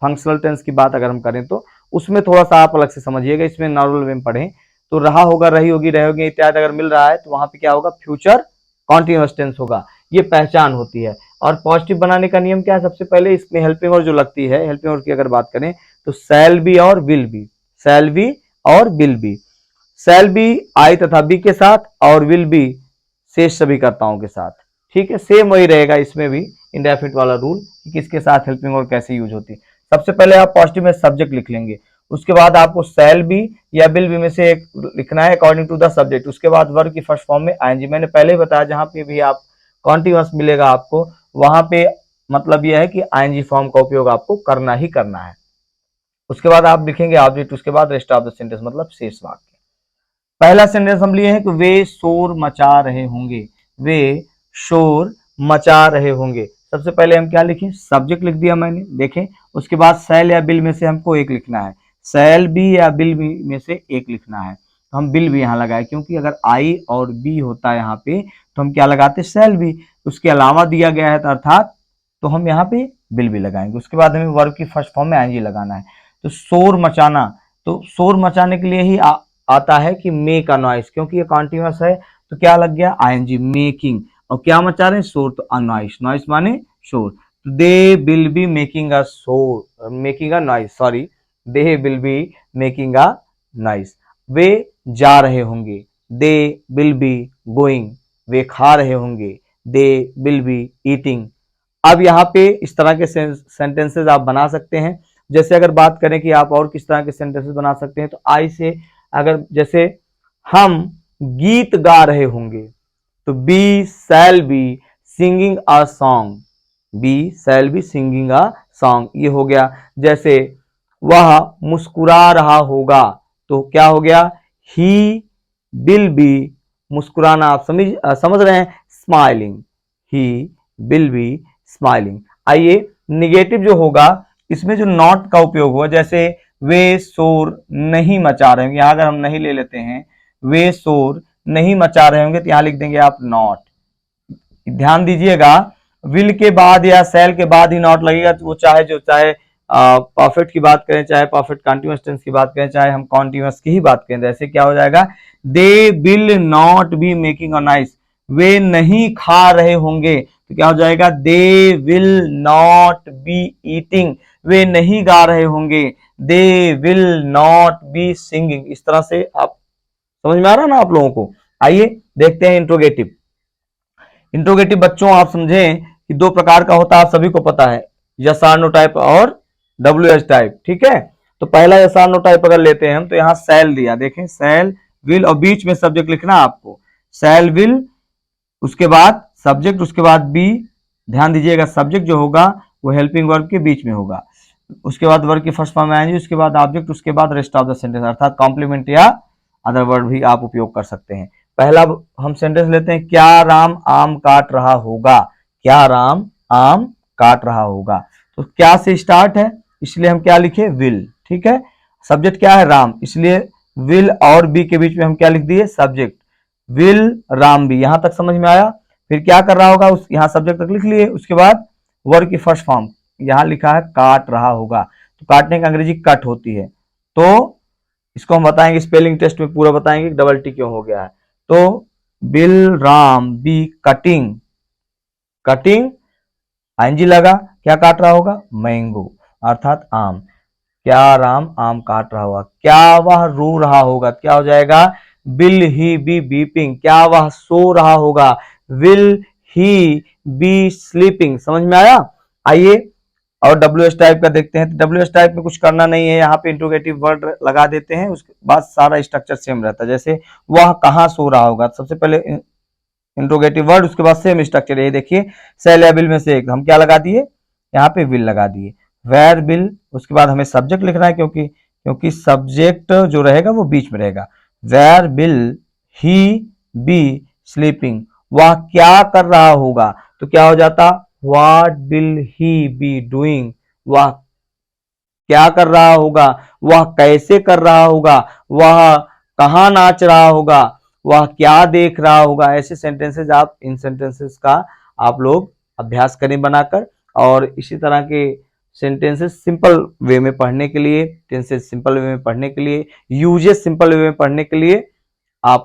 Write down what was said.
Functional tense की बात अगर हम करें तो उसमें थोड़ा सा आप अलग से समझिएगा। इसमें नॉर्मल वे में पढ़ें तो रहा होगा, रही होगी, रहे होगी इत्यादि अगर मिल रहा है तो वहां पे क्या होगा, फ्यूचर कॉन्टिन्यूअस टेंस होगा। ये पहचान होती है। और पॉजिटिव बनाने का नियम क्या है, सबसे पहले इसमें हेल्पिंग वर्ब जो लगती है, हेल्पिंग वर्ब की अगर बात करें तो शैल बी और विल बी, शैल बी और will be. Shall be I तथा बी के साथ और विल बी शेष सभी कर्ताओं के साथ। ठीक है, सेम वही रहेगा इसमें भी इंडेफिनिट वाला रूल कि किसके साथ हेल्पिंग वर्ब कैसे यूज होती है। सबसे पहले आप पॉजिटिव में सब्जेक्ट लिख लेंगे, उसके बाद आपको शैल बी या विल बी में से एक लिखना है अकॉर्डिंग टू द सब्जेक्ट। उसके बाद वर्ब की फर्स्ट फॉर्म में आईएनजी। मैंने पहले ही बताया जहां पे भी आप कॉन्टिन्यूअस मिलेगा आपको वहां पे मतलब यह है कि आईएनजी फॉर्म का उपयोग आपको करना ही करना है। उसके बाद आप लिखेंगे ऑब्जेक्ट, उसके बाद रेस्ट ऑफ द सेंटेंस मतलब शेष वाक्य। पहला सेंटेंस हम लिए हैं कि वे शोर मचा रहे होंगे, वे शोर मचा रहे होंगे। सबसे पहले हम क्या लिखें, सब्जेक्ट लिख दिया मैंने, देखें। उसके बाद शैल या बिल में से हमको एक लिखना है, शैल बी या बिल बी में से एक लिखना है। तो हम बिल भी यहाँ लगाए क्योंकि अगर आई और बी होता है यहाँ पे तो हम क्या लगाते, शैल बी। उसके अलावा दिया गया है अर्थात तो हम यहाँ पे बिल भी लगाएंगे। उसके बाद हमें वर्ब की फर्स्ट फॉर्म में आईएनजी लगाना है। तो शोर मचाना, तो शोर मचाने के लिए ही आता है कि मेक अ नॉइस, क्योंकि ये कॉन्टिन्यूअस है तो क्या लग गया, आईएनजी, मेकिंग। और क्या मचा रहे हैं, शोर, तो अ नॉइस, नॉइस माने शोर। They will be making a शोर, making a noise, sorry, they will be making a noise. वे जा रहे होंगे, दे विल बी गोइंग। वे खा रहे होंगे, दे विल बी ईटिंग। अब यहाँ पे इस तरह के सेंटेंसेस आप बना सकते हैं। जैसे अगर बात करें कि आप और किस तरह के सेंटेंसेस बना सकते हैं तो आई से अगर जैसे हम गीत गा रहे होंगे तो be shall be singing a song, be shall be singing a song, ये हो गया। जैसे वह मुस्कुरा रहा होगा तो क्या हो गया, ही विल बी, मुस्कुराना आप समझ रहे हैं, smiling, he will be smiling. आइए निगेटिव जो होगा इसमें जो नॉट का उपयोग हुआ, जैसे वे शोर नहीं मचा रहे होंगे, यहां अगर हम नहीं ले लेते हैं, वे शोर नहीं मचा रहे होंगे तो यहां लिख देंगे आप नॉट। ध्यान दीजिएगा, विल के बाद या सेल के बाद ही नॉट लगेगा, तो वो चाहे परफेक्ट की बात करें, चाहे परफेक्ट कॉन्टिन्यूअस टेंस की बात करें, चाहे हम कॉन्टिन्यूअस की ही बात करें, जैसे क्या हो जाएगा, they will not be making a noise, वे नहीं खा रहे होंगे तो क्या हो जाएगा, they will not be eating, वे नहीं गा रहे होंगे, they will not be singing. इस तरह से आप समझ में आ रहा है ना आप लोगों को। आइए देखते हैं इंट्रोगेटिव। इंट्रोगेटिव बच्चों आप समझें कि दो प्रकार का होता है, आप सभी को पता है, यस आर नो टाइप और WH टाइप। ठीक है, तो पहला यस आर नो टाइप अगर लेते हैं हम तो यहाँ शैल दिया, देखें शैल विल और बीच में सब्जेक्ट लिखना आपको, शैल विल, उसके बाद सब्जेक्ट, उसके बाद बी। ध्यान दीजिएगा सब्जेक्ट जो होगा वो हेल्पिंग वर्ब के बीच में होगा, उसके बाद वर्ब की फर्स्ट फॉर्म में आएंगे, उसके बाद ऑब्जेक्ट, उसके बाद रेस्ट ऑफ द सेंटेंस, अर्थात कॉम्प्लीमेंट या अदर वर्ड भी आप उपयोग कर सकते हैं। पहला हम सेंटेंस लेते हैं, क्या राम आम काट रहा होगा, क्या राम आम काट रहा होगा। तो क्या से स्टार्ट है इसलिए हम क्या लिखे, विल। ठीक है, सब्जेक्ट क्या है, राम, इसलिए विल और बी के बीच में हम क्या लिख दिए, सब्जेक्ट, विल राम बी। यहां तक समझ में आया। फिर क्या कर रहा होगा, उस यहां सब्जेक्ट तक लिख लिए, उसके बाद वर्ब की फर्स्ट फॉर्म यहां लिखा है काट रहा होगा, तो काटने की अंग्रेजी कट होती है, तो इसको हम बताएंगे स्पेलिंग टेस्ट में पूरा बताएंगे डबल टी क्यों हो गया है। तो will Ram be cutting, cutting ING लगा, क्या काट रहा होगा, मैंगो अर्थात आम, क्या राम आम काट रहा होगा। क्या वह रो रहा होगा, क्या हो जाएगा, विल ही बी बीपिंग, क्या वह सो रहा होगा, विल ही बी स्लीपिंग। समझ में आया। आइए और WH टाइप का देखते हैं। तो WH टाइप में कुछ करना नहीं है, यहाँ पे इंट्रोगेटिव वर्ड लगा देते हैं, उसके बाद सारा स्ट्रक्चर सेम रहता है। जैसे वह कहाँ सो रहा होगा, सबसे पहले इंट्रोगेटिव वर्ड, उसके बाद सेम स्ट्रक्चर। ये देखिए सेल या बिल में से एक हम क्या लगा दिए, यहाँ पे विल लगा दिए, वेयर विल, उसके बाद हमें सब्जेक्ट लिखना है क्योंकि सब्जेक्ट जो रहेगा वो बीच में रहेगा, where will he be sleeping, वह क्या कर रहा होगा, तो क्या हो जाता, what will he be doing, वह क्या कर रहा होगा, वह कैसे कर रहा होगा, वह कहां नाच रहा होगा, वह क्या देख रहा होगा। ऐसे सेंटेंसेस इन सेंटेंसेस का आप लोग अभ्यास करें बनाकर, और इसी तरह के सेंटेंसेस सिंपल वे में पढ़ने के लिए, टेंसेस सिंपल वे में पढ़ने के लिए, यूजेस सिंपल वे में पढ़ने के लिए आप